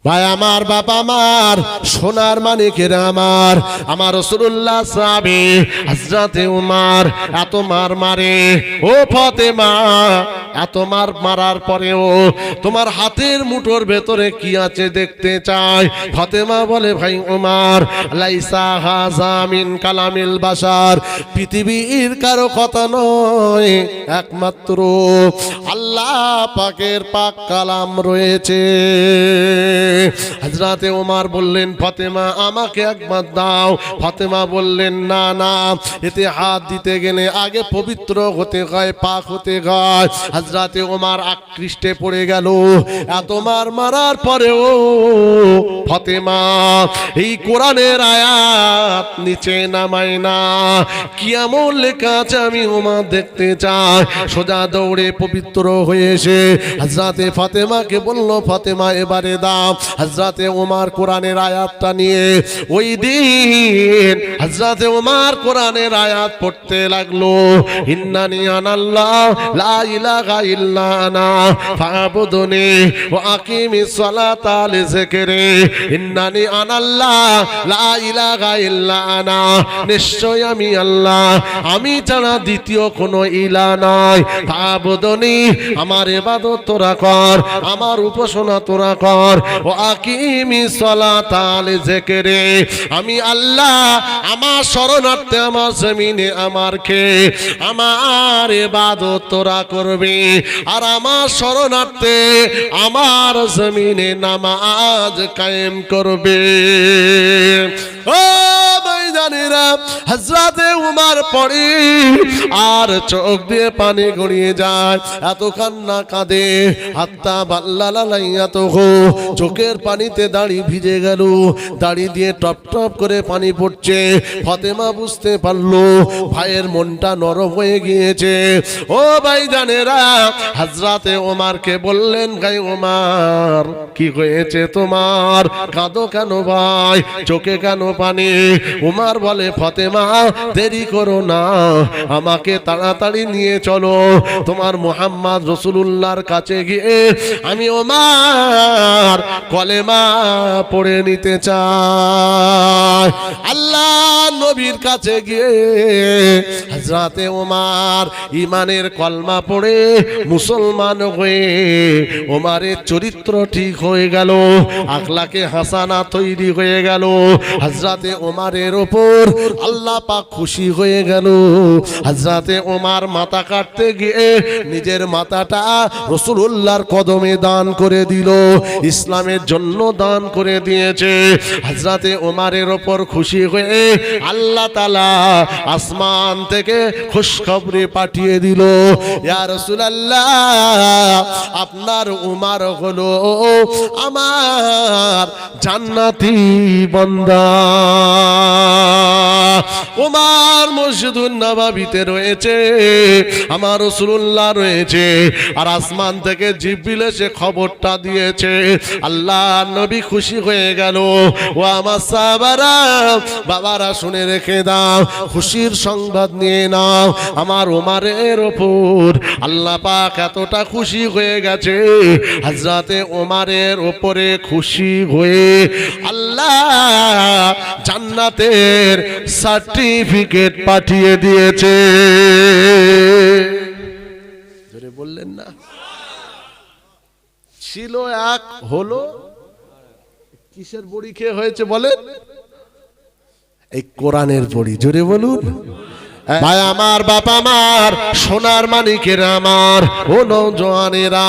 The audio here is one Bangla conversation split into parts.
ভাই আমার, বাবা আমার, সোনার মানিকের আমার, আমার রাসূলুল্লাহ সাহাবী হযরতে উমর এত মার মারে, ও ফাতেমা এত মার মারার পরেও তোমার হাতের মুঠোর ভেতরে কি আছে দেখতে চাই। ফাতেমা বলে, ভাই উমর, লাইসা হাযা মিন কালামিল বাশার, পৃথিবীর কারো কথা নয়, একমাত্র আল্লাহ পাকের পাক কালাম রয়েছে। হযরতে ওমর বললেন, ফাতেমা আমাকে একবার দাও। ফাতেমা বললেন, না না, এতে হাত দিতে গেলে আগে পবিত্র হতে হয়, পাক হতে হয়। হযরতে ওমর আকৃষ্টে পড়ে গেল। এত মার মারার পরেও ফাতেমা এই কোরআনের আয়াত নিচে নামায় না। কি এমন লেখা আছে আমি ওমর দেখতে চাই। সোজা দৌড়ে পবিত্র হয়ে এসে হযরতে ফাতেমাকে বলল, ফাতেমা এবারে দাও। হযরতে ওমর কোরআনের আয়াতটা নিয়ে ওই দিন হযরতে ওমর কোরআনের আয়াত পড়তে লাগলো। ইন্নানি আনাল্লাহ লা ইলাহা ইল্লা আনা ফাবুদুনি ওয়া আকিমিস সালাতা লিযিকরি। ইন্নানি আনাল্লাহ লা ইলাহা ইল্লা আনা, নিশ্চয় আমি আল্লাহ, আমি ছাড়া দ্বিতীয় কোনো ইলাহ নাই। ফাবুদুনি, আমার ইবাদত তোরা কর, আমার উপাসনা তোরা কর। ও আকিমিস সালাতা লিযিকরি, আমি আল্লাহ, আমার শরণার্থে আমার জমিনে আমার খেয়ে আমার ইবাদত তোরা করবি, আর আমার শরণার্থে আমার জমিনে নামাজ কায়েম করবে। ও ভাইজানেরা, হযরতে উমর পড়ে আর চোখ দিয়ে পানি গড়িয়ে যায়, এত কান্না কাঁদে। হাত্তা বাল্লালাইয়াতুহু, চোখের পানিতে দাড়ি ভিজে গেল, দাড়ি দিয়ে টপ টপ করে পানি পড়ছে। ফাতেমা বুঝতে পারলো ভাইয়ের মনটা নরম হয়ে গিয়েছে। ও ভাইজানেরা, হযরতে ওমরকে বললেন, ভাই ওমর, কি হয়েছে তোমার? কাঁদো কেন ভাই? চোখে কেন পানি? ওমর বলে, ফাতেমা দেরি করো না, আমাকে তাড়াতাড়ি নিয়ে চলো, তোমার মুহাম্মদ রাসূলুল্লাহর কাছে গিয়ে আমি ওমর কলেমা পড়ে নিতে চাই। আল্লাহ নবীর কাছে গিয়ে হযরতে ওমর ঈমানের কলমা পড়ে মুসলমান হয়ে ওমরের চরিত্র ঠিক হয়ে গেল, আখলাকে হাসানা তৈরি হয়ে গেল। হযরতে ওমরের উপর আল্লাহ পাক খুশি হয়ে গেল। হযরতে ওমর মাথা কাটতে গিয়ে নিজের মাথাটা রাসূলুল্লাহর কদমে দান করে দিল, ইসলামের জন্য দান করে দিয়েছে। হযরতে ওমরের উপর খুশি হয়ে আল্লাহ তাআলা আসমান থেকে খুশখবরি পাঠিয়ে দিল, ইয়া রাসূলুল্লাহ, আপনার উমর হলো আমার জান্নাতি বান্দা। উমর মসজিদুন নববীতে রয়েছে, আমার রাসূলুল্লাহ রয়েছে, আর আসমান থেকে জিবরিল এসে খবরটা দিয়েছে। আল্লাহ নবী খুশি হয়ে গেল। ও আমার সাহাবারা, বাবারা শুনে রেখে দাও, খুশির সংবাদ নিয়ে নাও। আমার ওমরের উপর আল্লাহ পাক এতটা খুশি হয়ে গেছে, হযরতে ওমরের উপরে খুশি হয়ে আল্লাহ জান্নাতের সার্টিফিকেট পাঠিয়ে দিয়েছে। জোরে বললেন না? ছিল এক, হলো কিসের বড়ি খেয়ে হয়েছে বলেন? এই কোরআনের বড়ি। জোরে বলুন। ভাই আমার, বাবা আমার, সোনার মানিকের আমার, ও নওজওয়ানেরা,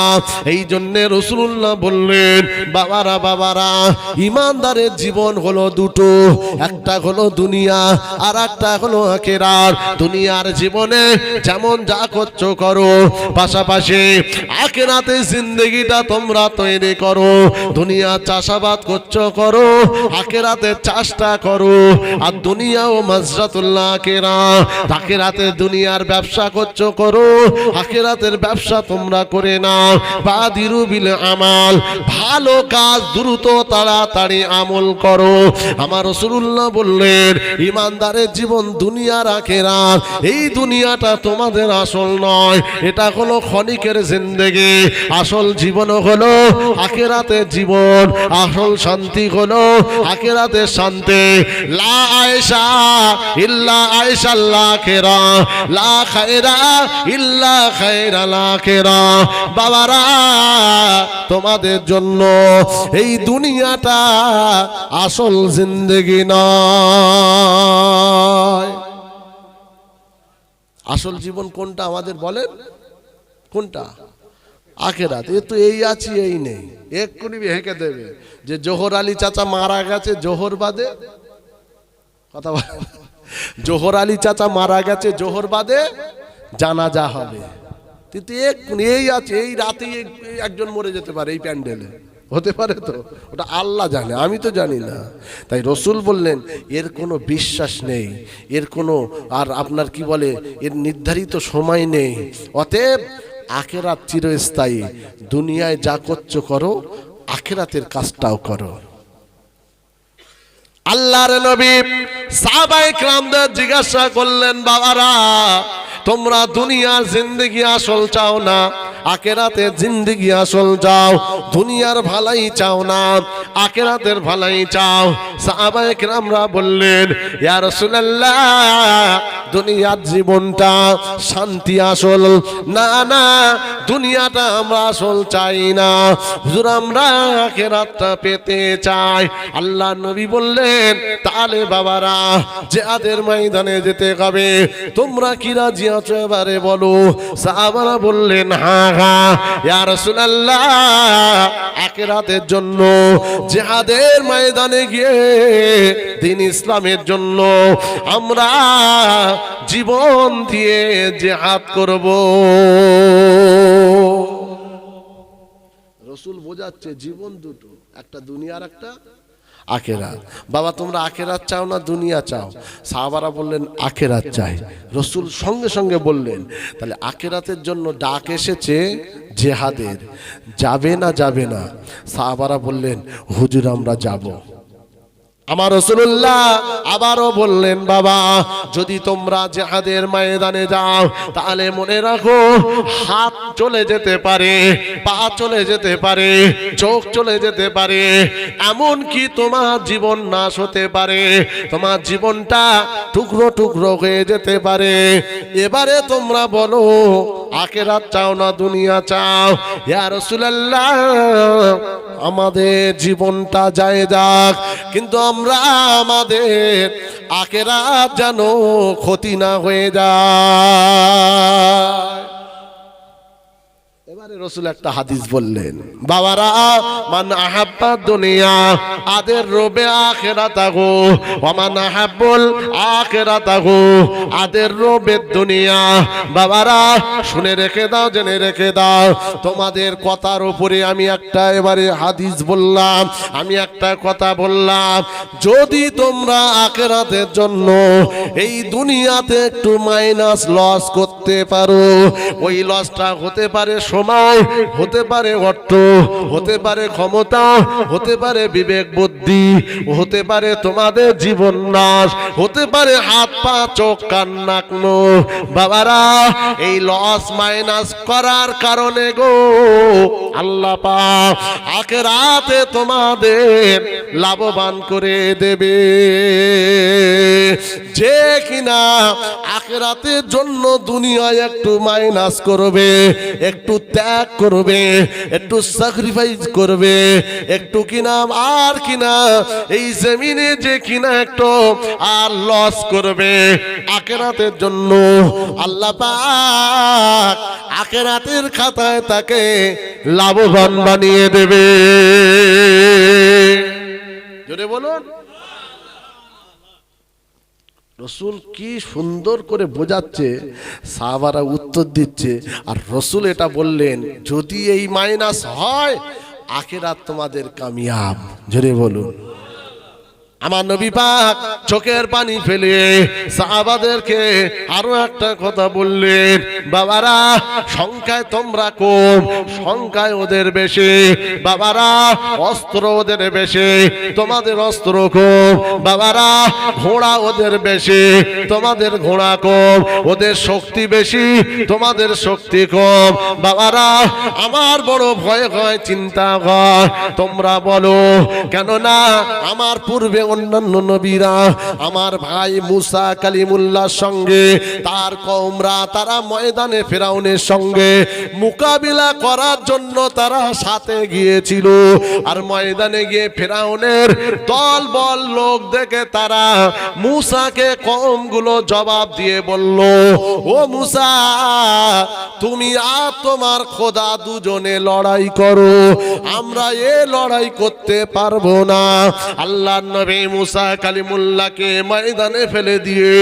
এই জন্য রাসূলুল্লাহ বললেন, বাবারা বাবারা, ইমানদারের জীবন হলো দুটো, একটা হলো দুনিয়া আর একটা হলো আখিরাত। দুনিয়ার জীবনে যেমন যা করছো করো, পাশাপাশি আখিরাতের জিন্দেগিটা তোমরা তৈরি করো। দুনিয়া চাষাবাদ করছো করো, আখিরাতের চাষটা করো। আর দুনিয়া ও মাজরাতুল আখিরাহ, আখিরাতে দুনিয়ার ব্যবসা করছো করো, আখিরাতের ব্যবসা তোমরা করে নাও। বাদিরু বিল আমাল, ভালো কাজ দ্রুত তাড়াতাড়ি আমল করো। আমার রাসূলুল্লাহ বললেন ইমানদারের জীবন দুনিয়ার আখিরাত, এই দুনিয়াটা তোমাদের আসল নয়, এটা হলো ক্ষণিকের জিন্দেগি। আসল জীবন হলো আখিরাতের জীবন, আসল শান্তি হলো আখিরাতের শান্তি। লা আয়েশা ইল্লা আয়েশাল আখিরা, লা খায়রা ইল্লা খায়রাল আখিরা। বাবারা, তোমাদের জন্য এই দুনিয়াটা আসল জিন্দেগি নয়। আসল জীবন কোনটা আমাদের বলেন? কোনটা? আখিরাত। এ তো এই আছি এই নেই, এক্ষুনি হেঁকে দেবে যে জোহর আলী চাচা মারা গেছে, জোহর বাদে কথা বল, জোহর আলী চাচা মারা গেছে, জোহর বাদে জানাজা হবে। কিন্তু এক্ষুনি এই আছে, এই রাতেই একজন মরে যেতে পারে এই প্যান্ডেলে, হতে পারে তো? ওটা আল্লাহ জানে, আমি তো জানি না। তাই রসুল বললেন এর কোনো বিশ্বাস নেই, এর কোনো আর আপনার কি বলে এর নির্ধারিত সময় নেই। অতএব আখিরাত চিরস্থায়ী। দুনিয়ায় যা করছো করো, আখিরাতের কাজটাও করো। আল্লাহর নবী সাহাবায়ে কেরামদের জিজ্ঞাসা করলেন, বাবারা তোমরা দুনিয়ার জিন্দেগি আসল চাও না, আখিরাতের জিন্দেগি আসল চাও? দুনিয়ার ভালাই চাও না, আখিরাতের ভালাই চাও? সাহাবায়ে কেরামরা বললেন, ইয়া রাসূলুল্লাহ দুনিয়ার জীবনটা শান্তি আসল না, না দুনিয়াটা আমরা আসল চাই না হুজুর, আমরা আখিরাতটা পেতে চাই। আল্লাহ নবী বললেন, তাহলে বাবারা জিহাদের ময়দানে যেতে হবে, তোমরা কি রাজি আছো এবারে বলো? সাহাবারা বললেন, হ্যাঁ হ্যাঁ ইয়া রাসূলুল্লাহ, আখিরাতের জন্য জিহাদের ময়দানে গিয়ে দ্বীন ইসলামের জন্য আমরা জীবন দিয়ে জিহাদ করব। রাসূল বোঝাচ্ছে জীবন দুটো, একটা দুনিয়ার একটা আখিরাত। বাবা তোমরা আখিরাত চাও না দুনিয়া চাও? সাহাবারা বললেন আখিরাত চাই। রাসূল সঙ্গে সঙ্গে বললেন, তাহলে আখিরাতের জন্য ডাক এসেছে জিহাদের, যাবে না যাবে না? সাহাবারা বললেন, হুজুর আমরা যাব। আমার রাসূলুল্লাহ আবারও বললেন, বাবা যদি তোমরা জিহাদের ময়দানে যাও তাহলে মনে রাখো হাত চলে যেতে পারে, পা চলে যেতে পারে, চোখ চলে যেতে পারে, এমন কি তোমার জীবন নাশ হতে পারে, তোমার জীবনটা টুকরো টুকরো হয়ে যেতে পারে। এবারে তোমরা বলো আখিরাত চাও না দুনিয়া চাও? ইয়া রাসূলুল্লাহ আমাদের জীবনটা যায় যাক, কিন্তু আমরা আমাদের আখিরাত যেন ক্ষতি না হয়ে যায়। এবারে রাসূল একটা হাদিস বললেন, বাবারা মান আহাব্বা দুনিয়া আদের রবে আখিরাতাহু ওয়া মান আহাব্বুল আখিরাতাহু আদের রবে দুনিয়া। বাবারা শুনে রেখে দাও, জেনে রেখে দাও, তোমাদের কথার উপরে আমি একটা এবারে হাদিস বললাম, আমি একটা কথা বললাম, যদি তোমরা আখিরাতের জন্য এই দুনিয়াতে একটু মাইনাস লস করতে পারো, ওই লসটা হতে পারে সময়, হতে পারে অর্থ, হতে পারে ক্ষমতা, হতে পারে বিবেক বুদ্ধি, হতে পারে তোমাদের জীবন নাশ, হতে পারে হাত পা চোখ কান নাক মুখ। বাবারা এই লস মাইনাস করার কারণে গো আল্লাহ পাক আখিরাতে তোমাদের লাভবান করে দেবে। যে কিনা আখিরাতের জন্য দুনিয়ায় একটু মাইনাস করবে, একটু ত্যাগ করবে, একটু স্যাক্রিফাইস করবে, একটু কিনা আর কিনা এই জমিনে যে কিনা একটু আর লস করবে, আখিরাতের জন্য আল্লাহ পাক আখিরাতের খাতায় তাকে লাভবান বানিয়ে দেবে। জোরে বলুন। রসুল কি সুন্দর করে বোঝাচ্ছে, সাহাবারা উত্তর দিচ্ছে, আর রসুল এটা বললেন যদি এই মাইনাস হয় আখিরাত তোমাদের কামিয়াব। জোরে বলুন। আমার নবী পাক চোখের পানি ফেলে সাহাবাদেরকে আরো একটা কথা বললেন, বাবারা সংখ্যায় তোমরা কম, সংখ্যায় ওদের বেশি, বাবারা অস্ত্র ওদের বেশি, তোমাদের অস্ত্র কম, বাবারা ঘোড়া ওদের বেশি, তোমাদের ঘোড়া কম, ওদের শক্তি বেশি, তোমাদের শক্তি কম, বাবারা আমার বড় ভয় হয়, চিন্তা হয়, তোমরা বলো কেননা আমার পূর্বে অন্যান্য নবীরা, আমার ভাই মুসা কালিমুল্লাহর সঙ্গে তার কওমরা তারা ময়দানে ফেরাউনের সঙ্গে মোকাবিলা করার জন্য তারা সাথে গিয়েছিল, আর ময়দানে গিয়ে ফেরাউনের দল বল লোক দেখে তারা মুসাকে কওমগুলো জবাব দিয়ে বলল, ও মুসা তুমি আর তোমার খোদা দুজনে লড়াই করো, আমরা এ লড়াই করতে পারবো না। আল্লাহর নবী মুসা কালিমুল্লাহকে ময়দানে ফেলে দিয়ে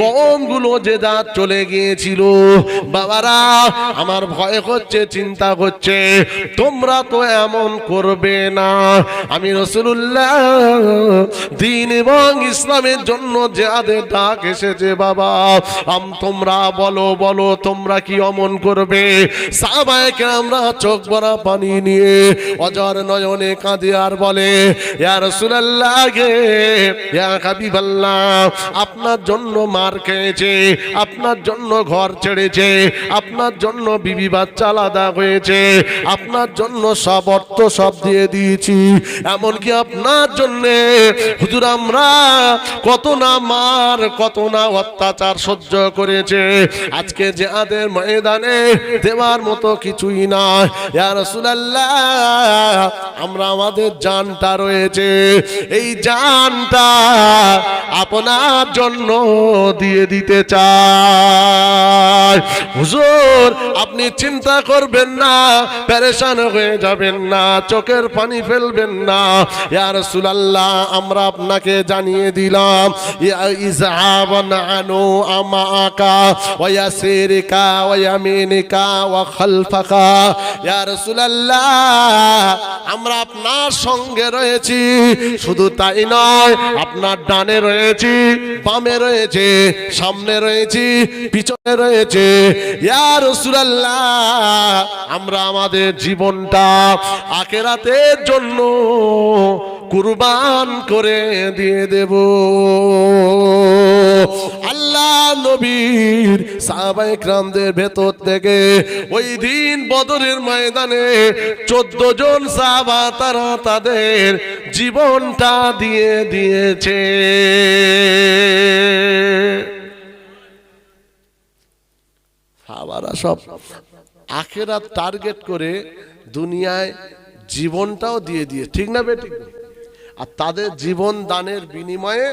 কওমগুলো যে যা চলে গিয়েছিল। বাবারা আমার ভয় হচ্ছে, চিন্তা হচ্ছে, তোমরা তো এমন করবে না। আমি রাসূলুল্লাহ দ্বীন এবং ইসলামের জন্য জিহাদের ডাক এসেছে বাবা, তোমরা বলো বলো তোমরা কি অমন করবে? সাহাবায়ে কেরামরা চোখ ভরা পানি নিয়ে অজর নয়নে কাঁদে আর বলে, ইয়া রাসূলুল্লাহ গে, ইয়া হাবিবাল্লাহ, আপনার জন্য মার খেয়েছে, আপনার জন্য ঘর ছেড়েছে, আপনার জন্য বিবি বাচ্চা আলাদা হয়েছে, আপনার জন্য সব অর্থ সব দিয়ে দিয়েছি, এমনকি আপনার জন্য হুজুর আমরা কত না মার কত না অত্যাচার সহ্য করেছে, আজকে জিহাদের ময়দানে দেওয়ার মতো কিছুই না। ইয়া রাসূলুল্লাহ আমরা আমাদের জানটা রয়েছে, এই জানটা আপনার জন্য দিয়ে দিতে চাই। হুজুর আপনি চিন্তা করবেন না, পেরেশান হয়ে যাবেন না, চোখের পানি ফেলবেন না। ইয়া রাসূলুল্লাহ আমরা আপনাকে জানিয়ে দিলাম, ইয়া ইযহাবান আনু আমাকা ওয়া ইয়াসিরিকা ওয়া ইয়ামিনিকা ওয়া খালফাকা। ইয়া রাসূলুল্লাহ আমরা আপনার সঙ্গে রয়েছি, শুধু তাই নয় আপনার ডানে রয়েছি, বামে রয়েছে, সামনে রয়েছি, পিছনে রয়েছে। ইয়া রাসূলুল্লাহ আমরা আমাদের জীবনটা আখিরাতের জন্য কুরবান করে দিয়ে দেব। আল্লাহ নবীর সাহাবায়ে কেরামদের ভেতর থেকে ওই দিন বদরের ময়দানে 14 জন সাহাবা তারা তাদের জীবনটা দিয়ে দিয়েছে। সাহাবারা সব আখিরাত টার্গেট করে দুনিয়ায় জীবনটাও দিয়ে দিয়ে, ঠিক না বেঠিক? আর তাদের জীবন দানের বিনিময়ে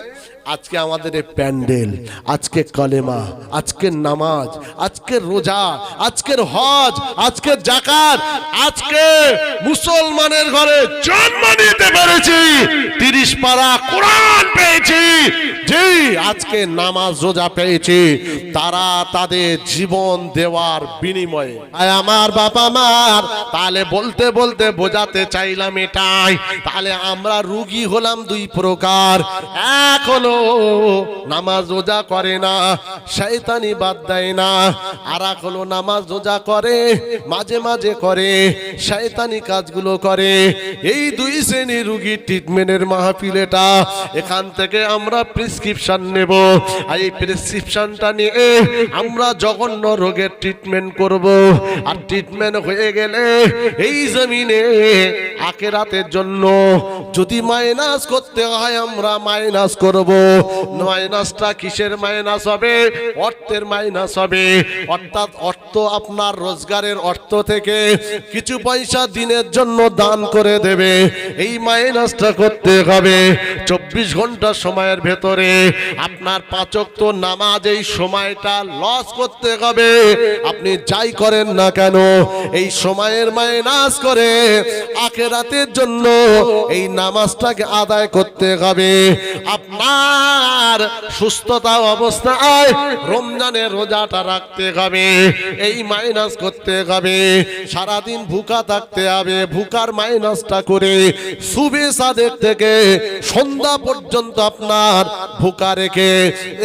আজকে আমাদের এই প্যান্ডেল, আজকে কলেমা, আজকের নামাজ, আজকের রোজা, আজকের হজ, আজকের যাকাত, আজকে মুসলমানের ঘরে জন্ম নিতে পেরেছি, 30 পারা কোরআন পেয়েছি, জি আজকে নামাজ রোজা পেয়েছি, তারা তাদের জীবন দেওয়ার বিনিময়ে। আমার বাবা মার তাহলে বলতে বলতে বোঝাতে চাইলাম এটাই, তাহলে আমরা রুগী হলাম দুই প্রকার, এক হলো নামাজ রোজা করে না, শয়তানি বাদ দেয় না, আর এক হলো নামাজ রোজা করে, মাঝে মাঝে করে, শয়তানি কাজগুলো করে। এই দুই শ্রেণীর রোগীর ট্রিটমেন্টের মাহফিল এটা। এখান থেকে আমরা প্রেসক্রিপশন নেব, আর এই প্রেসক্রিপশনটা নিয়ে আমরা জঘন্য রোগের ট্রিটমেন্ট করব, আর ট্রিটমেন্ট হয়ে গেলে এই জমিনে আখিরাতের জন্য যদি মাইনাস করতে হয় আমরা মাইনাস করব। মাইনাসটা কিসের মাইনাস হবে? অর্থের মাইনাস হবে, অর্থাৎ অর্থ আপনার রোজগারের অর্থ থেকে কিছু পয়সা দিনের জন্য দান করে দেবে, এই মাইনাসটা করতে হবে। 24 ঘন্টা সময়ের ভেতরে আপনার 5 ওয়াক্ত নামাজ এই সময়টা লস করতে হবে। আপনি যাই করেন না কেন এই সময়ের মাইনাস করে আখিরাতের জন্য এই নামাজটাকে আদায় করতে হবে। আপনার সুস্থতা অবস্থায় রমজানের রোজাটা রাখতে হবে, এই মাইনাস করতে হবে। সারাদিন ভুকা থাকতে হবে, ভুকার মাইনাসটা করে সুবে সাদেক থেকে সন্ধ্যা পর্যন্ত আপনার ভুকা রেখে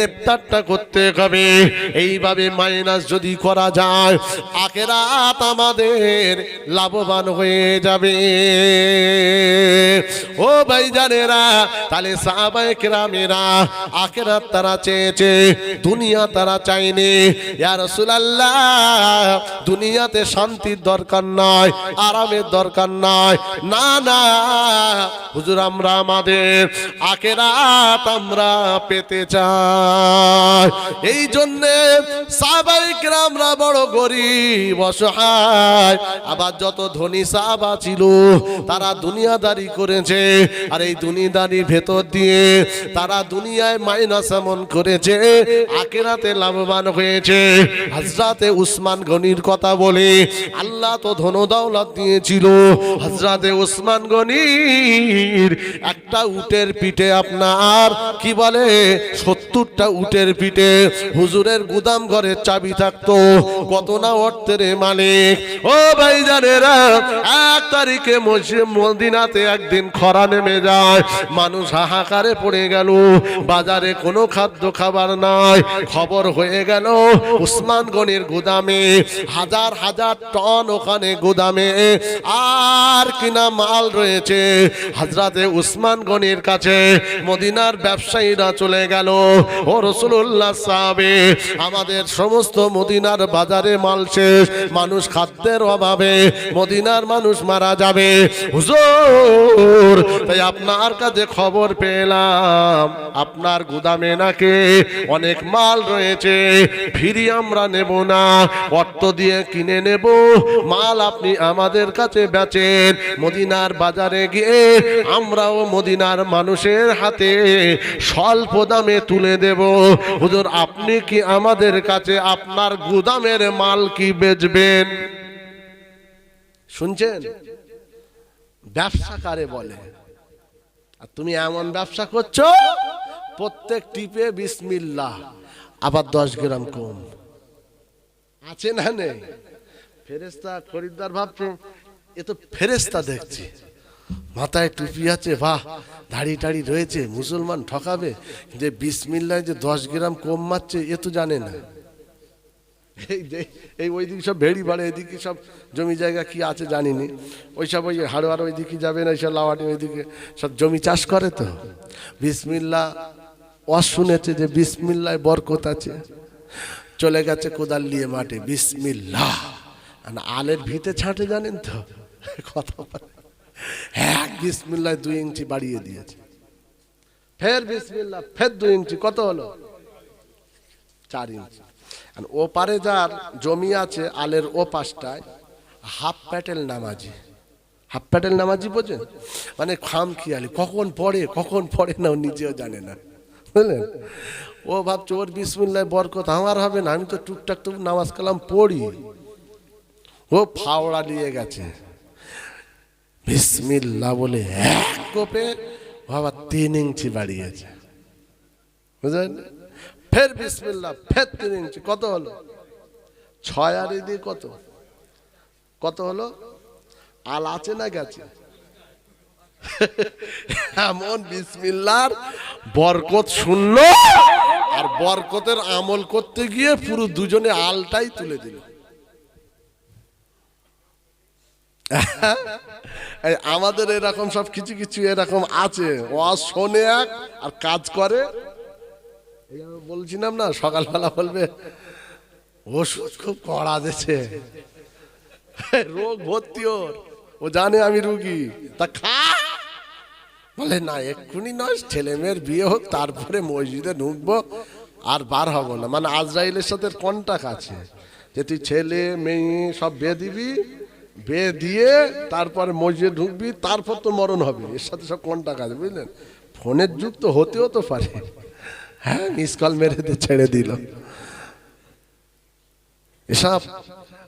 ইফতারটা করতে হবে। এইভাবে মাইনাস যদি করা যায় আখিরাত আমাদের লাভবান হয়ে যাবে। ও ভাইজানেরা, তাহলে সাহাবায়ে কেরামেরা আখিরাত তারা চেয়েছে, দুনিয়া তারা চায়নি। ইয়া রাসূলুল্লাহ, দুনিয়াতে শান্তির দরকার নয়, আরামের দরকার নয়। না না হুজুর, আমরা আমাদের আখিরাত আমরা পেতে চাই। এই জন্যে সাহাবায়ে কেরামরা বড় গরিব অসহায়, আবার যত ধনী সাহাবা ছিল তারা দুনিয়াদারি করেছে, আর এই দুনিয়াদারির ভেতর দিয়ে তারা দুনিয়ায় মাইনাস এমন করেছে আখিরাতে লাভবান হয়েছে। হযরতে উসমান গনির কথা বলে, আল্লাহ তো ধন দৌলত দিয়েছিল। হযরতে উসমান গনির একটা উটের পিঠে আপনার কি বলে 70টা উটের পিঠে হুজুরের গুদাম ঘরের চাবি থাকতো। কত না অর্থের মালিক। ও ভাইজানেরা, 1 তারিখে মদিনাতে একদিন খরা নেমে যায়, মানুষ হাহাকারে পড়ে গেল, বাজারে কোনো খাদ্য খাবার নাই। খবর হয়ে গেল উসমান গনির গুদামে হাজার হাজার টন ওখানে গুদামে আর কিনা মাল রয়েছে। হযরতে উসমান গনির কাছে মদিনার ব্যবসায়ীরা চলে গেল, ও রাসূলুল্লাহ সাহাবে, আমাদের সমস্ত মদিনার বাজারে মাল শেষ, মানুষ খাদ্যের অভাবে মদিনার মানুষ মারা যাবে। হুজুর, তাই আপনার কাছে খবর পেলাম আপনার গুদামে নাকি অনেক মাল রয়েছে, ফিরি আমরা নেব না, অর্থ দিয়ে কিনে নেব। মাল আপনি আমাদের কাছে বেচেন, মদিনার বাজারে গিয়ে আমরাও মদিনার মানুষের হাতে স্বল্প দামে তুলে দেব। হুজুর, আপনি কি আমাদের কাছে আপনার গুদামের মাল কি বেচবেন? শুনছেন? ব্যবসা কারে বলে? আর তুমি এমন ব্যবসা করছো, প্রত্যেক টিপে বিসমিল্লাহ, আবার 10 গ্রাম কম আছে না নেই? ফেরেশতা খরিদ্দার ভাবছে এ তো ফেরেশতা দেখছি, মাথায় টুপি আছে, বাহ, দাড়ি টাড়ি রয়েছে, মুসলমান ঠকাবে, যে বিসমিল্লাহ যে 10 গ্রাম কম মারছে এ তো জানে না। এই ওইদিকে সব ভেড়ি বাড়ে, এদিকে সব জমি জায়গা কি আছে জানিনি, ওইসব ওই হাড়োয়ার ওইদিকে যাবে না, এইসব লাওয়াটি ওইদিকে সব জমি চাষ করে। তো বিসমিল্লাহ শুনেছে যে বিসমিল্লাহ বরকত আছে, চলে গেছে কোদাল নিয়ে মাঠে, বিসমিল্লাহ আলের ভিতে ছাঁটে, জানেন তো কথা বলে, এক বিসমিল্লাহ 2 ইঞ্চি বাড়িয়ে দিয়েছে, ফের বিসমিল্লাহ, ফের 2 ইঞ্চি, কত হলো? 4 ইঞ্চি। আর ও পারে যার জমি আছে আলের ও পাশটায় হাফ প্যাটেল নামাজি, হাফ প্যাটেল নামাজি বোঝেন? মানে খাম খেয়ালি, কখন পড়ে না ও নিজেও জানে না, বুঝলেন? ও ভাবছে ওর বিসমিল্লাহ বরকত আমার হবে না, আমি তো টুকটাক তো নামাজ কালাম পড়ি। ও ফাওড়া নিয়ে গেছে, বিসমিল্লাহ বলে এক কোপে বাবা 3 ইঞ্চি বাড়িয়েছে, বুঝলেন? ফের বিসমিল্লাহ, ফের 3 ইঞ্চি, কত হলো? 6 আর এদিকে কত হলো? আল আছে না গেছে? এমন বিসমিল্লাহর বরকত শূন্য, আর বরকতের আমল করতে গিয়ে পুরো দুজনে আলটাই তুলে দিল। আমাদের এরকম সব কিছু কিছু এরকম আছে, ওয়াজ শোনে এক আর কাজ করে। বলছিলাম না সকালবেলা বলবে ওষুধ খুব কড়া দিচ্ছে, রোগ ভর্তি ওর, ও জানে আমি রুগী, তা খা। বলে না এক্ষুনি নয়, ছেলে মেয়ের বিয়ে হোক তারপরে মসজিদে ঢুকবো, আর বার হব না। মানে আজরাইলের সাথে কন্টাক্ট আছে যে তুই ছেলে মেয়ে সব বিয়ে দিবি, বিয়ে দিয়ে তারপরে মসজিদে ঢুকবি, তারপর তো মরণ হবে, এর সাথে সব কন্টাক্ট আছে, বুঝলেন? ফোনের যুগ তো হতেও তো পারে, হ্যাঁ, মিস কল মেরে ছেড়ে দিল। এসব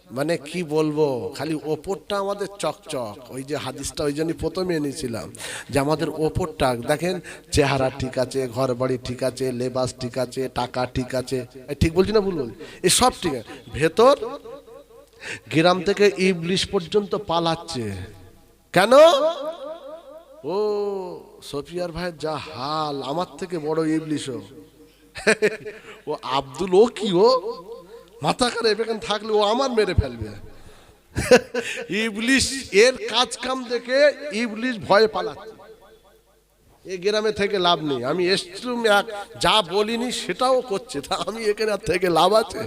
মানে কি বলবো, খালি ওপরটা আমাদের চকচক। ওই যে হাদিসটা ওই জন্যই প্রথমে এনেছিলাম যে আমাদের ওপরটা দেখেন, চেহারা ঠিক আছে, ঘর বাড়ি ঠিক আছে, লেবাস ঠিক আছে, টাকা ঠিক আছে, ঠিক বলছি না ভুল বলছি? এই সব ঠিক আছে, ভেতর গ্রাম থেকে ইবলিশ পর্যন্ত পালাচ্ছে। কেন? ও সফিয়ার ভাই যা হাল, আমার থেকে বড় ইবলিশ ও আব্দুল, ও কি ও মাথা খারাপ, এখানে থাকলে ও আমার মেরে ফেলবে। ইবলিশ এর কাজ কাম দেখে ইবলিশ ভয়ে পালাচ্ছে। এই গ্রামে থেকে লাভ নেই, আমি এসছিলাম যা বলিনি সেটাও করছে, তা আমি এখানে থেকে লাভ আছে?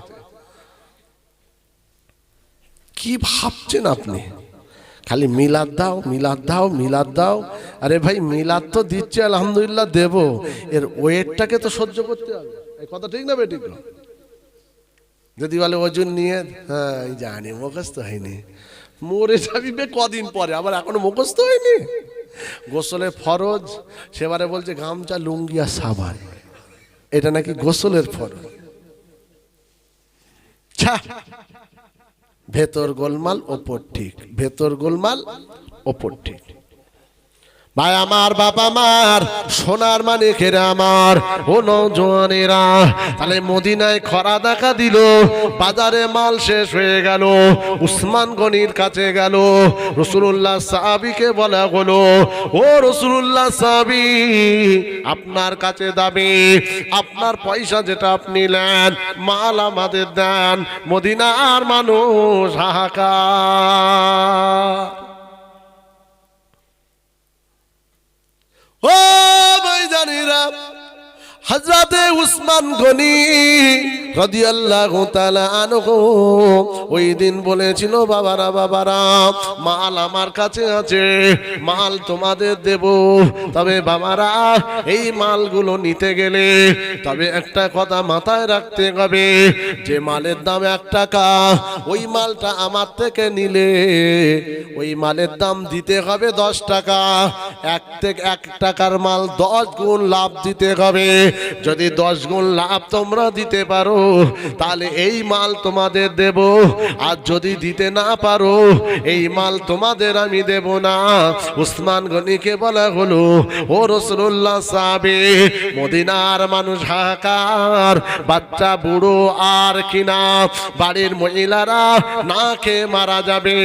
কি ভাবছেন আপনি? খালি মিলাদ দাও, মিলাদ দাও, মিলাদ দাও। আরে ভাই মিলাদ তো দিচ্ছে আলহামদুলিল্লাহ, দেব, এর ওয়েটটাকে তো সহ্য করতে হবে। এই কথা ঠিক না বেঠিক? যদি বলে ওজন নিয়ে, হ্যাঁ জানি মুখস্থ হয়নি, মরে যাবি কদিন পরে, আবার এখনো মুখস্থ হয়নি। গোসলের ফরজ, সেবারে বলছে গামছা লুঙ্গি আর সাবান, এটা নাকি গোসলের ফরজ। ভেতর গোলমাল ওপর ঠিক, ভেতর গোলমাল ওপর ঠিক। ভাই আমার, বাবা আমার, সোনার মানিকেরা আমার, ও নওজোয়ানেরা, তাহলে মদিনায় খরা দেখা দিল, বাজারে মাল শেষ হয়ে গেল, উসমান গনির কাছে গেল, রাসূলুল্লাহ সাহাবীকে বলা হলো, ও রাসূলুল্লাহ সাহাবী, আপনার কাছে দাবি, আপনার পয়সা যেটা আপনি নেন, মাল আমাদের দেন। মদিনার মানুষ হাহাকার। ও ভাইজানেরা, হযরতে উসমান গনি রাদিয়াল্লাহু তাআলা আনহু ওই দিন বলেছিল, বাবারা বাবারা, মাল আমার কাছে আছে, মাল তোমাদের দেব, তবে বাবারা এই মালগুলো নিতে গেলে তবে একটা কথা মাথায় রাখতে হবে, যে মালের দাম 1 টাকা, ওই মালটা আমার থেকে নিলে ওই মালের দাম দিতে হবে 10 টাকা। 1 টাকার মাল 10 গুণ লাভ দিতে হবে। যদি 10 গুণ লাভ তোমরা দিতে পারো তাহলে এই মাল তোমাদের দেব, আর যদি দিতে না পারো এই মাল তোমাদের আমি দেব না। উসমান গনিকে বলা হলো, ও রাসূলুল্লাহ সাহাবী, মদিনার মানুষ হাহাকার, বাচ্চা বুড়ো আর কিনা বাড়ির মহিলারা না খেয়ে মারা যাবে,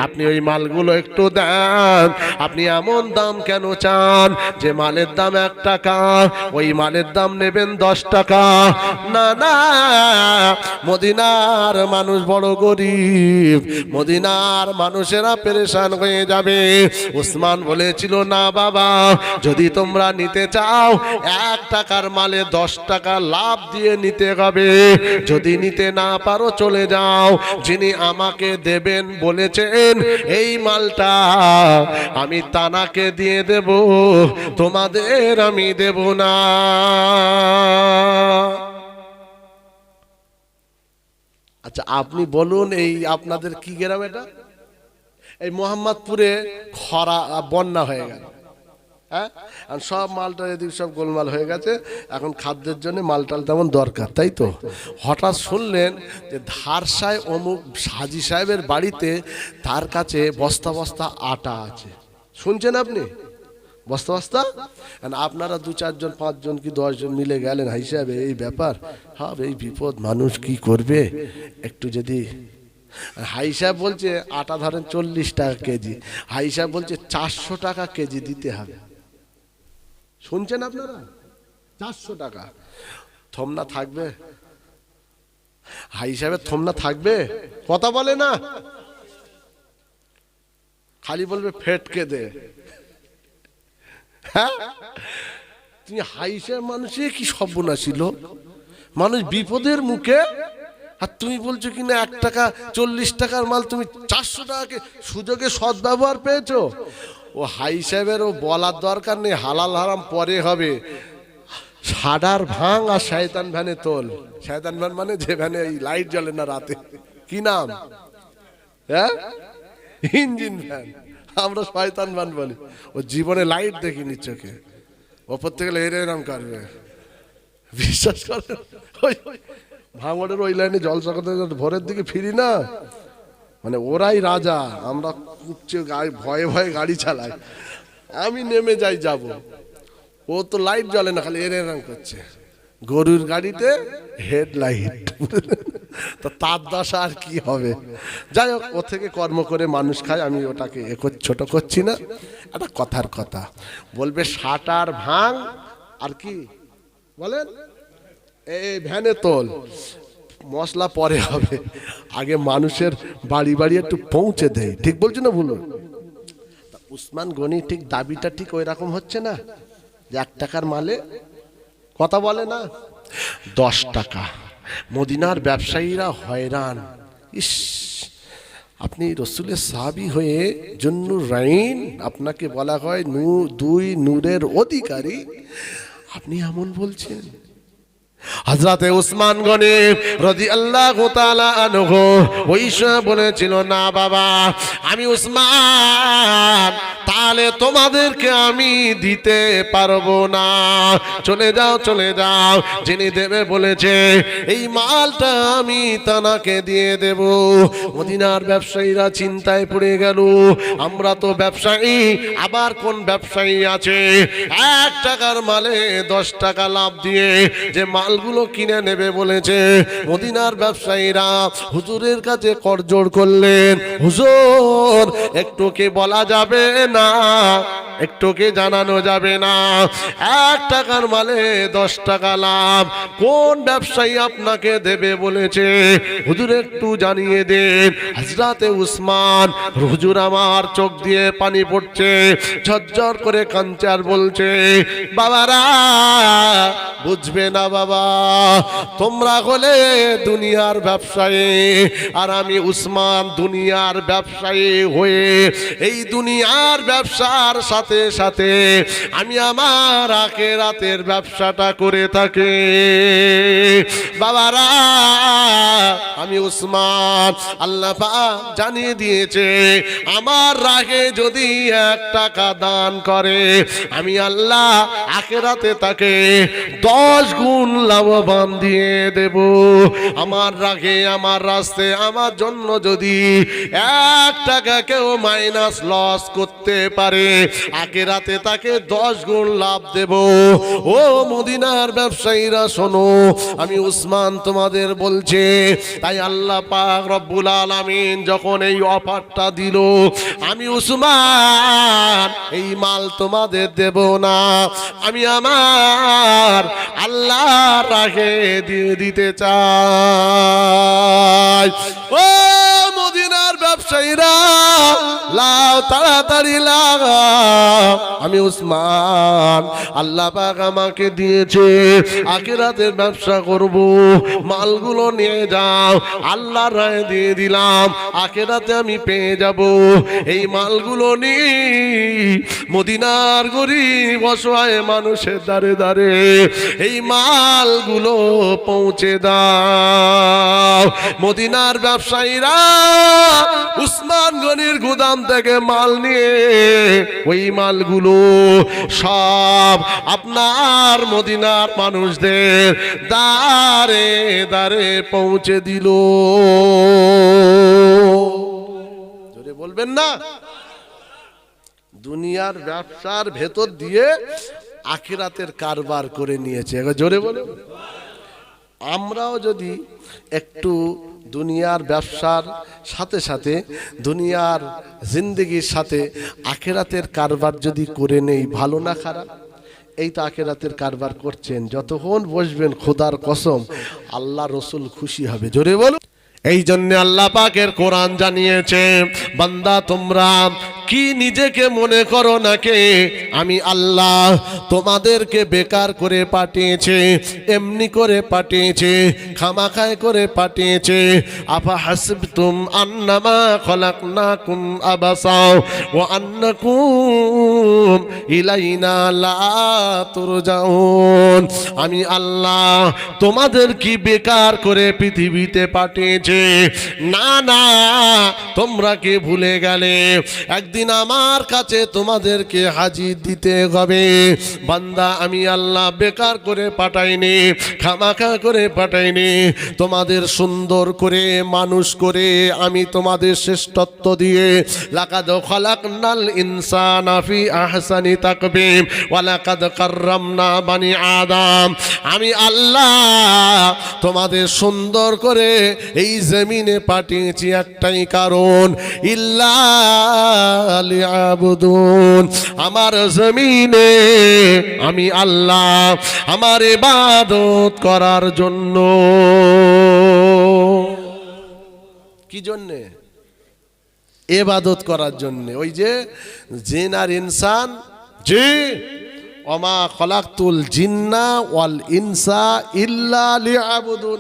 আপনি ওই মালগুলো একটু দেন। আপনি এমন দাম কেন চান যে মালের দাম 1 টাকা, ওই মালের দাম নেবেন 10 টাকা? না না, মদিনার মানুষ বড় গরিব, মদিনার মানুষেরা পেরেশান হয়ে যাবে। উসমান বলেছিল, না বাবা, যদি তোমরা নিতে চাও 1 টাকার মালে 10 টাকা লাভ দিয়ে নিতে হবে, যদি নিতে না পারো চলে যাও। যিনি আমাকে দেবেন বলেছেন এই মালটা, আমি তানাকে দিয়ে দেব, তোমাদের আমি দেব না। আচ্ছা আপনি বলুন, এই আপনাদের কি গ্রাম এটা? এই মোহাম্মদপুরে খরা বন্যা হয়ে গেল, হ্যাঁ, সব মালটা এদিকে সব গোলমাল হয়ে গেছে, এখন খাদ্যের জন্য মালটাল তেমন দরকার, তাই তো? হঠাৎ শুনলেন যে ধারসায় অমুক হাজী সাহেবের বাড়িতে তার কাছে বস্তা বস্তা আটা আছে। শুনছেন আপনি? বস্তা বস্তা। আপনারা 2-4 জন 5 জন কি 10 জন মিলে গেলেন, হিসাবে এই ব্যাপার, হ্যাঁ এই বিপদ, মানুষ কি করবে, একটু যদি। হাই সাহেব বলছে আটা ধরেন 40 টাকা কেজি, হাই সাহেব বলছে 400 টাকা কেজি দিতে হবে। শুনছেন আপনারা? 400 টাকা। থমনা থাকবে? হাই সাহেবের থমনা থাকবে? কথা বলে না, খালি বলবে ফেটকে দে। হ্যাঁ, তুমি হাই সাহেব মানুষে কি সর্বনাশী লোক, মানুষ বিপদের মুখে, আর তুমি বলছো কিনা 1 টাকা 40 টাকার মাল তুমি 400 টাকাকে সুযোগে সদ্ব্যবহার পেয়েছো। ও হাই সাহেবের ও বলার দরকার নেই, হালাল হারাম পরে হবে। সাডার ভাঙ আর শয়তান ভ্যানে তোল। শয়তান ভ্যান মানে যে ভ্যানে এই লাইট জ্বলে না রাতে, কি নাম? হ্যাঁ, ইঞ্জিন ভ্যান, আমরা শয়তান ভ্যান বলি। ও জীবনে লাইট দেখিনি চোখে, ওপর থেকে এরকম করবে, বিশ্বাস করে। ভাঙড়ের ওই লাইনে জলসা করতে ভোরের দিকে ফিরি না, মানে ওরাই রাজা, আমরা কুপচে ভয়ে ভয়ে গাড়ি চালাই। আমি নেমে যাই যাব, ও তো লাইট জ্বলে না, খালি এরম করছে, গরুর গাড়িতে হেডলাইট। তো তার দশা আর কি হবে। যাই হোক, ও থেকে কর্ম করে মানুষ খায়, আমি ওটাকে ছোট করছি না। একটা কথার কথা বলবে, শাটার ভাঙ আর কি বলেন, এই ভ্যানে তোল, মশলা পরে হবে, আগে মানুষের বাড়ি বাড়ি একটু পৌঁছে দেয়। ঠিক বলছি না ভুল? উসমান গনি ঠিক দাবিটা ঠিক ওই রকম হচ্ছে না, যে 1 টাকার মালে কথা বলে না, 10 টাকা। মদিনার ব্যবসায়ীরা হয়রান। ইস, আপনি রসুলের সাহাবী হয়ে জুন্নুর রাইন, আপনাকে বলা হয় 2 নূরের অধিকারী, আপনি এমন বলছেন। হযরতে উসমান গনি রাদিয়াল্লাহু তাআলা আনহু ওই সময় বলেছিল, না বাবা, আমি উসমান, তাহলে তোমাদেরকে আমি দিতে পারবো না, চলে যাও চলে যাও, যিনি দেবে বলেছে এই মালটা আমি তানাকে দিয়ে দেব। মদিনার ব্যবসায়ীরা চিন্তায় পড়ে গেল, আমরা তো ব্যবসায়ী, আবার কোন ব্যবসায়ী আছে 1 টাকার মালে 10 টাকা লাভ দিয়ে যে মালগুলো কিনে নেবে বলেছে। মদিনার ব্যবসায়ীরা হুজুরের কাছে করজোড় করলেন, হুজুর একটু কি বলা যাবে না, একটু কি জানানো যাবে না, 1 টাকার মালে 10 টাকা লাভ কোন ব্যবসায়ী আপনাকে দেবে বলেছে, হুজুর একটু জানিয়ে দেন। হযরতে উসমান, হুজুর আমার চোখ দিয়ে পানি পড়ছে, ঝরঝর করে কাঁদছে আর বলছে, বাবারা বুঝবে না বাবা, তোমরা হলে দুনিয়ার ব্যবসায়ী, আর আমি উসমান দুনিয়ার ব্যবসায়ী হয়ে এই দুনিয়ার ব্যবসার সাথে সাথে আমি আমার আখিরাতের ব্যবসাটা করে থাকি। বাবারা, আমি উসমান, আল্লাহ পাক জানিয়ে দিয়েছে আমার রাগে যদি 1 টাকা দান করে, আমি আল্লাহ আখিরাতে তাকে 10 গুণ লাভবান দিয়ে দেব। আমার রাগে, আমার রাস্তায় আমার জন্য যদি 1 টাকা কেউ মাইনাস লস করতে পারে, আখিরাতে তাকে 10 গুণ লাভ দেব। ও মদিনার ব্যবসায়ীরা শোনো, আমি উসমান তোমাদের বলছে। তাই আল্লাহ পাক রব্বুল আলামিন যখন এই অফারটা দিল, আমি উসমান এই মাল তোমাদের দেব না, আমি আমার আল্লাহর রাগে দিয়ে দিতে চাই। ও মদিনার ব্যবসায়ীরা, লাও তাড়াতাড়ি লাগাও, আমি উসমান, আল্লাহ পাক আমাকে দিয়েছে আখিরাতের ব্যবসা করব, মালগুলো নিয়ে যাও, আল্লাহর রায়ে দিয়ে দিলাম, আখিরাতে আমি পেয়ে যাব। এই মালগুলো নিয়ে মদিনার গরিব অসহায় মানুষের দ্বারে দ্বারে এই মালগুলো পৌঁছে দাও। মদিনার ব্যবসায়ীরা উসমান গনির গুদাম থেকে মাল নিয়ে ওই মালগুলো সব আপনার মদিনার মানুষদের দ্বারে দ্বারে পৌঁছে দিল। জোরে বলবেন না? দুনিয়ার ব্যবসার ভেতর দিয়ে আখিরাতের কারবার করে নিয়েছে। জোরে বলে, আমরাও যদি একটু দুনিয়ার ব্যবসার সাথে সাথে দুনিয়ার জিন্দেগির সাথে আখিরাতের কারবার যদি করে নেই, ভালো না খারাপ? এই তো আখিরাতের কারবার করছেন, যতক্ষণ বসবেন খোদার কসম আল্লাহ রসুল খুশি হবে। জোরে বলো। এই জন্য আল্লাহ পাকের কোরআন জানিয়েছে, বান্দা তোমরা কি নিজেকে মনে করো নাকি আমি আল্লাহ তোমাদেরকে বেকার করে পাঠিয়েছে, এমনি করে পাঠিয়েছে, খামাখায় করে পাঠিয়েছে? আফা হাসিবতুম আন্নামা খলাকনাকুম আবাসা ওয়া আন্নাকুম ইলাইনা লা তুরজাউন। আমি আল্লাহ তোমাদের কি বেকার করে পৃথিবীতে পাঠিয়েছে? না না, তোমরা কি ভুলে গেলে একজন একদিন আমার কাছে তোমাদেরকে হাজির দিতে হবে। বান্দা আমি আল্লাহ বেকার করে পাঠাইনি, খামাখা করে পাঠাইনি, তোমাদের সুন্দর করে মানুষ করে আমি তোমাদের শ্রেষ্ঠত্ব দিয়ে লাকাদ খালাকনাল ইনসানা ফি আহসানি তাকবীম ওয়া লাকাদ কাররামনা বানি আদম। আমি আল্লাহ তোমাদের সুন্দর করে এই জমিনে পাঠিয়েছি একটাই কারণ, ইল্লা লিয়াবুদুন, আমার জমিনে আমি আল্লাহ আমার ইবাদত করার জন্য। কি জন্যে? ইবাদত করার জন্য। ওই যে জিন আর ইনসান, জি ওমা খলাকতুল জিন্না ওয়াল ইনসা ইল্লা লিয়াবুদুন,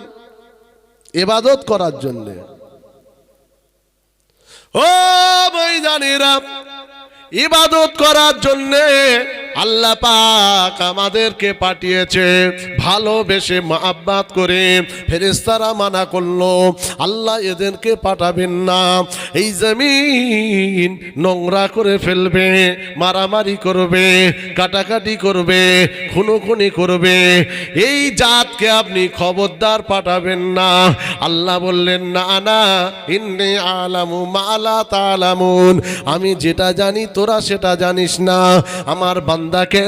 ইবাদত করার জন্য। ও ভাইজানেরা, ইবাদত করার জন্য আল্লাহ পাক আমাদেরকে পাঠিয়েছে, ভালোবেসে মহব্বত করে। ফেরেশতারা মানা করলো, আল্লাহ এদেরকে পাঠাবেন না, এই জমিন নোংরা করে ফেলবে, মারামারি করবে, কাটাকাটি করবে, খুনোখুনি করবে, এই জাতকে আপনি খবরদার পাঠাবেন না। আল্লাহ বললেন, না না, ইন্নী আলামু মা লা তা'লামুন, আমি যেটা জানি তোরা সেটা জানিস না। আমার বান্দাকে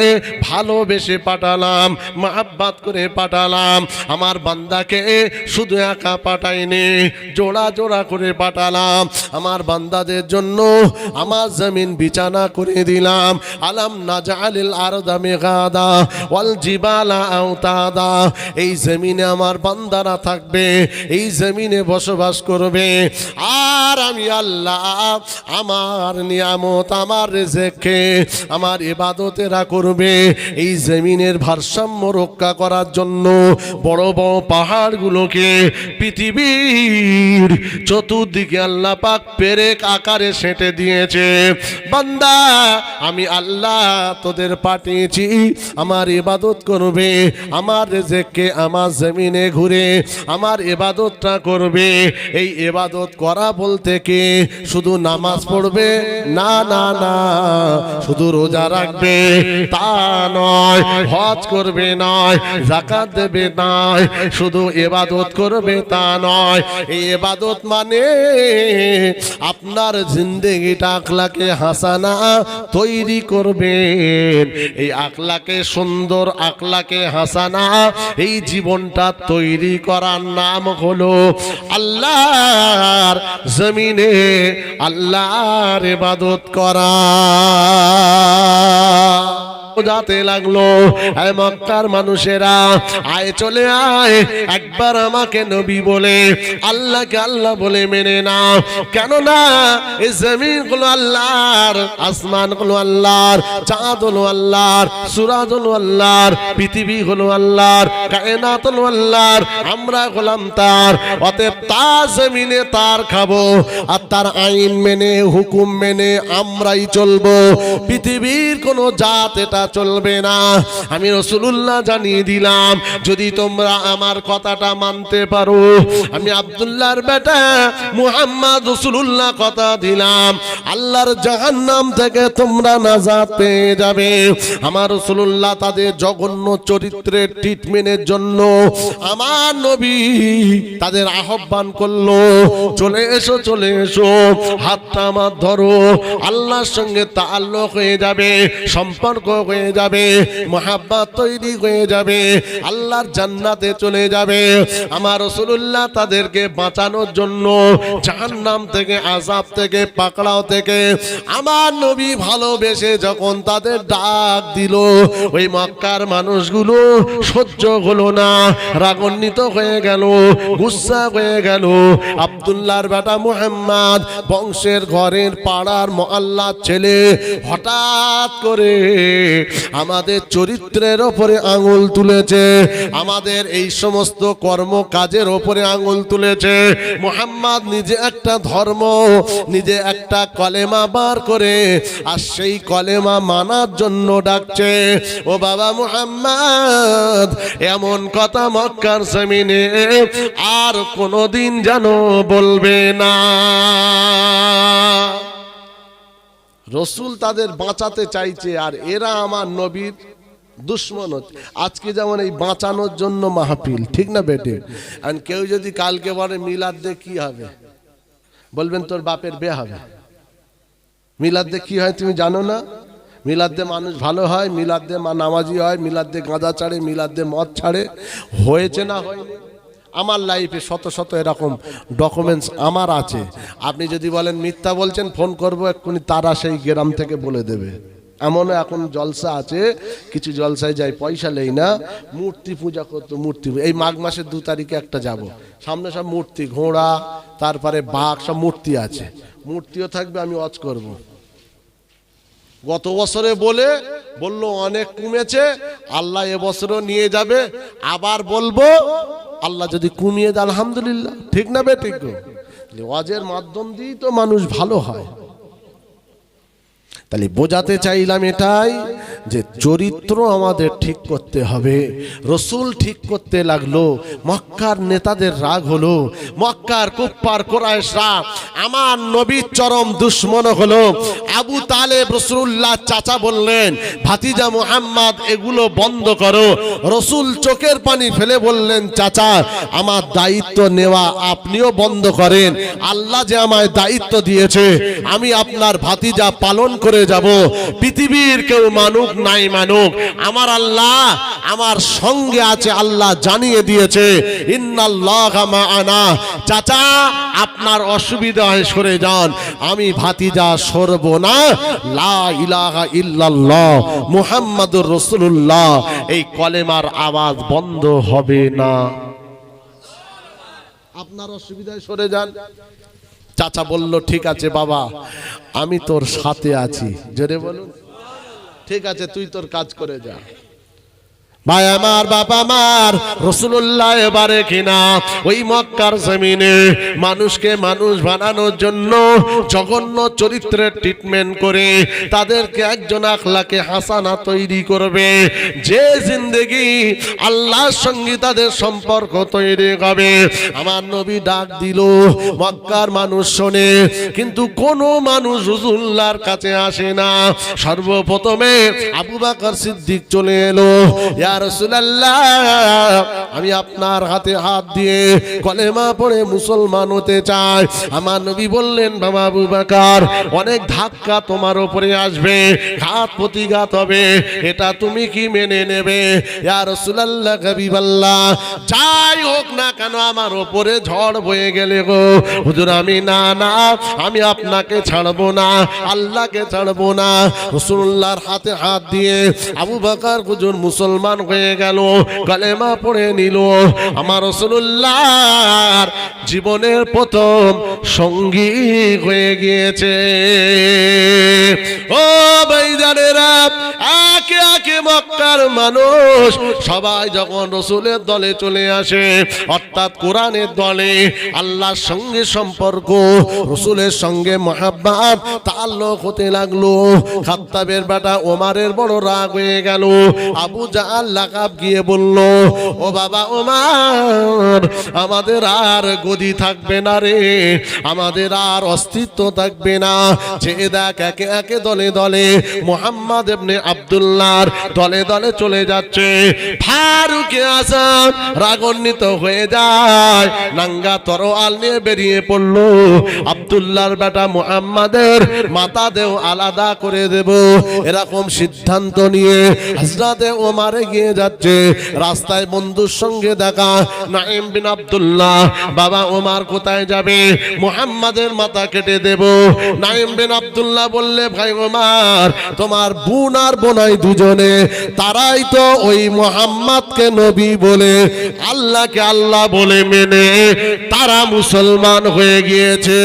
ভালোবেসে পাঠালাম, মহব্বত করে পাঠালাম। আমার বান্দাকে শুধু একা পাঠাইনি, জোড়া জোড়া করে পাঠালাম। আমার বান্দাদের জন্য আমার জমিন বিছানা করে দিলাম। আলাম নাজআলিল আরদা মিগাদা ওয়াল জিবালা আওতাদা, এই জমিনে আমার বান্দারা থাকবে, এই জমিনে বসবাস করবে। আর আমি আল্লাহ আমার নিয়ামত, আমার রিজিককে, আমার ইবাদতেরা করবে। এই জমিনের ভারসাম্য রক্ষা করার জন্য বড় বড় পাহাড়গুলোকে পৃথিবীর চতুর্দিকে আল্লাহ পাক পেরেক আকারে সেঁটে দিয়েছে। বান্দা আমি আল্লাহ তোদের পাঠিয়েছি আমার ইবাদত করবে, আমার রিজিককে আমার জমিনে ঘুরে আমার ইবাদতটা করবে। এই ইবাদত করা বলতে কি শুধু নামাজ পড়বে? না না না, শুধু রোজা রাখবে তা নয়, হজ করবে নয়, যাকাত দেবে নয়, শুধু ইবাদত করবে তা নয়। এই ইবাদত মানে আপনার জিন্দেগিটা আখলাকে হাসানা তৈরি করবেন। এই আখলাকে সুন্দর, আখলাকে হাসানা, এই জীবনটা তৈরি করার নাম হলো আল্লাহর জমিনে আল্লাহর ইবাদত করা। যাতে লাগলো, আয় মক্কার মানুষেরা, আয় চলে আয়, একবার আমাকে নবী বলে, আল্লাহকে আল্লাহ বলে মেনে নাও। কেননা এই জমিন হলো আল্লাহর, আসমান হলো আল্লাহর, চাঁদ হলো আল্লাহর, সূরজ হলো আল্লাহর, পৃথিবী হলো আল্লাহর, কায়নাত হলো আল্লাহর, আমরা হলাম তার। অতএব তার জমিনে তার খাবো, আর তার আইন মেনে, হুকুম মেনে আমরাই চলবো। পৃথিবীর কোন জাত এটা চলবে না। আমি রাসূলুল্লাহ জানিয়ে দিলাম, যদি তোমরা আমার কথাটা মানতে পারো, আমি আব্দুল্লাহর বেটা মুহাম্মদ রাসূলুল্লাহ কথা দিলাম, আল্লাহর জাহান্নাম থেকে তোমরা নাজাত পেয়ে যাবে। আমার রাসূলুল্লাহ তাদের জঘন্য চরিত্রের ট্রিটমেন্টের জন্য আমার নবী তাদের আহ্বান করলো, চলে এসো, চলে এসো, হাতটা আমার ধরো, আল্লাহর সঙ্গে তাআল্লুক হয়ে যাবে, সম্পর্ক হয়ে যাবে, মহব্বত তৈরি হয়ে যাবে, আল্লাহর জান্নাতে চলে যাবে। আমার রাসূলুল্লাহ তাদেরকে বাঁচানোর জন্য জাহান্নাম থেকে, আযাব থেকে, পাকড়াও থেকে আমার নবী ভালোবেসে যখন তাদের ডাক দিল, ওই মক্কার মানুষগুলো সহ্য হলো না, রাগান্বিত হয়ে গেল, গুসসা হয়ে গেল। আব্দুল্লাহর বেটা মুহাম্মদ বংশের ঘরের পাড়ার মহল্লার ছেলে হঠাৎ করে আমাদের চরিত্রের ওপরে আঙুল তুলেছে, আমাদের এই সমস্ত কর্ম কাজের ওপরে আঙুল তুলেছে। মুহাম্মদ নিজে একটা ধর্ম, নিজে একটা কলেমা বার করে আর সেই কলেমা মানার জন্য ডাকছে। ও বাবা মুহাম্মদ, এমন কথা মক্কার জমিনে আর কোনোদিন যেন বলবে না। রসুল তাদের বাঁচাতে চাইছে আর এরা আমার নবীর দুশ্মন হচ্ছে। আজকে যেমন এই বাঁচানোর জন্য মাহফিল, ঠিক না বেটে? আর কেউ যদি কালকে বলে মিলাদ দে, কি হবে? বলবেন তোর বাপের বিয়ে হবে। মিলাদ দে কি হয় তুমি জানো না? মিলাদ দে মানুষ ভালো হয়, মিলাদ দে মা নামাজি হয়, মিলাদ দে গাঁজা ছাড়ে, মিলাদ দে মদ ছাড়ে। হয়েছে না হয়নি? আমার লাইফে শত শত এরকম ডকুমেন্টস আমার আছে। আপনি যদি বলেন মিথ্যা বলছেন, ফোন করবো এক্ষুনি, তারা সেই গ্রাম থেকে বলে দেবে। এমনও এখন জলসা আছে, কিছু জলসায় যাই, পয়সা নেই না, মূর্তি পূজা করতো। মূর্তি এই মাঘ মাসের 2 তারিখে একটা যাব, সামনে সব মূর্তি, ঘোড়া, তারপরে বাঘ, সব মূর্তি আছে। মূর্তিও থাকবে, আমি ওয়াজ করব। গত বছরে বললো অনেক কমেছে, আল্লাহ এবছরও নিয়ে যাবে। আবার বলবো আল্লাহ যদি কমিয়ে দেয় আলহামদুলিল্লাহ, ঠিক না বেঠিক? ওয়াজের মাধ্যম দিয়েই তো মানুষ ভালো হয়। তাহলে বোঝাতে চাইলাম এটাই যে চরিত্র আমাদের ঠিক করতে হবে। রসুল ঠিক করতে লাগলো, মক্কার নেতাদের রাগ হলো, মক্কার কুফফার কুরাইশরা আমার নবীর চরম দুশ্মন হলো। আবু তালেব রাসূলুল্লাহ চাচা বললেন, ভাতিজা মুহাম্মদ এগুলো বন্ধ করো। রসুল চোখের পানি ফেলে বললেন, চাচা আমার দায়িত্ব নেওয়া আপনিও বন্ধ করেন। আল্লাহ যে আমায় দায়িত্ব দিয়েছে, আমি আপনার ভাতিজা পালন করে যাব। পৃথিবীর কেউ মানুক নাই মানুক, আমার আল্লাহ আমার সঙ্গে আছে। আল্লাহ জানিয়ে দিয়েছে ইন্নাল্লাহা মাআনা। চাচা আপনার অসুবিধা হয় সরে যান, আমি ভাতিজা সরব না। লা ইলাহা ইল্লাল্লাহ মুহাম্মাদুর রাসূলুল্লাহ, এই কলেমার আওয়াজ বন্ধ হবে না। আপনার অসুবিধায় সরে যান। চাচা বলল, ঠিক আছে বাবা, আমি তোর সাথে আছি। জোরে বলুন, ঠিক আছে, তুই তোর কাজ করে যা। ভাই আমার, বাবা আমার, রাসূলুল্লাহ এবারে কিনা ওই মক্কার জমিনে মানুষকে মানুষ বানানোর জন্য জঘন্য চরিত্রের ট্রিটমেন্ট করে তাদেরকে একজন আখলাকে হাসানা তৈরি করবে, যে জিন্দেগি আল্লাহর সঙ্গে তাদের সম্পর্ক তৈরি হবে। আমার নবী ডাক দিল, মক্কার মানুষ শোনে, কিন্তু কোন মানুষ রাসূলুল্লাহর কাছে আসে না। সর্বপ্রথমে আবু বকর সিদ্দিক চলে এলো। ইয়া রাসূলুল্লাহ, আমি আপনার হাতে হাত দিয়ে কলেমা পড়ে মুসলমান হতে চাই। আমার নবী বললেন, বাবা আবু বকর, অনেক ধাক্কা তোমার উপরে আসবে, ঘাত প্রতিঘাত হবে, এটা তুমি কি মেনে নেবে? ইয়া রাসূলুল্লাহ, হাবিবাল্লাহ, যাই হোক না কেন আমার উপরে ঝড় বয়ে গেলে গো হুজুর, আমি না আমি আপনাকে ছাড়বো না, আল্লাহকে ছাড়বো না। রাসূলুল্লাহর হাতে হাত দিয়ে আবু বকর হুজুর মুসলমান হয়ে গেল, কালেমা পড়ে নিল। আমার রাসূলুল্লাহর জীবনের প্রথম সঙ্গী হয়ে গিয়েছে। ও ভাইজানেরা, একে একে মক্কার মানুষ সবাই যখন রাসূলের দলে চলে আসে, অর্থাৎ কোরআনের দলে, আল্লাহর সঙ্গে সম্পর্ক, রাসূলের সঙ্গে মহব্বত তাআল্লুক হতে লাগলো। খাত্তাবের বেটা ওমরের বড় রাগ হয়ে গেল। আবু জাহাল লাকাব গিয়ে বলল, ও বাবা ওমর, আমাদের আর গদি থাকবে না রে, আমাদের আর অস্তিত্ব থাকবে না। যে দেখ একে একে দলে দলে মুহাম্মদ ইবনে আব্দুল্লাহর দলে দলে চলে যাচ্ছে। ফারুক আযম রাগান্বিত হয়ে যায়, নাঙ্গা তরোয়াল নিয়ে বেরিয়ে পড়ল। আব্দুল্লাহর বেটা মুহাম্মাদের মাথা দেও আলাদা করে দেব, এরকম সিদ্ধান্ত নিয়ে হযরতে ওমরে গিয়ে যাচ্ছে। রাস্তায় বন্ধুর সঙ্গে দেখা, নাঈম বিন আব্দুল্লাহ, বাবা ওমর কোথায় যাবে? মুহাম্মাদের মাথা কেটে দেব। নাঈম বিন আব্দুল্লাহ বললে, ভাই ওমর, তোমার বোন আর বোনাই দুজনে, তারাই তো ওই মুহাম্মদকে নবী বলে, আল্লাহকে আল্লাহ বলে মেনে তারা মুসলমান হয়ে গিয়েছে।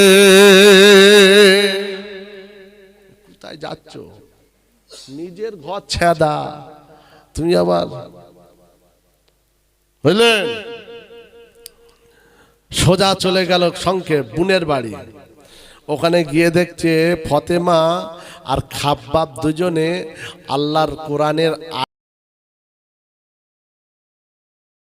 কোথায় যাচ্ছ? নিজের ঘর ছেদা, তুমি আবার বুঝলেন? সোজা চলে গেল সংক্ষেপ বোনের বাড়ি। ওখানে গিয়ে দেখছে ফতেমা আর খাব্বাব দুজনে আল্লাহর কোরআনের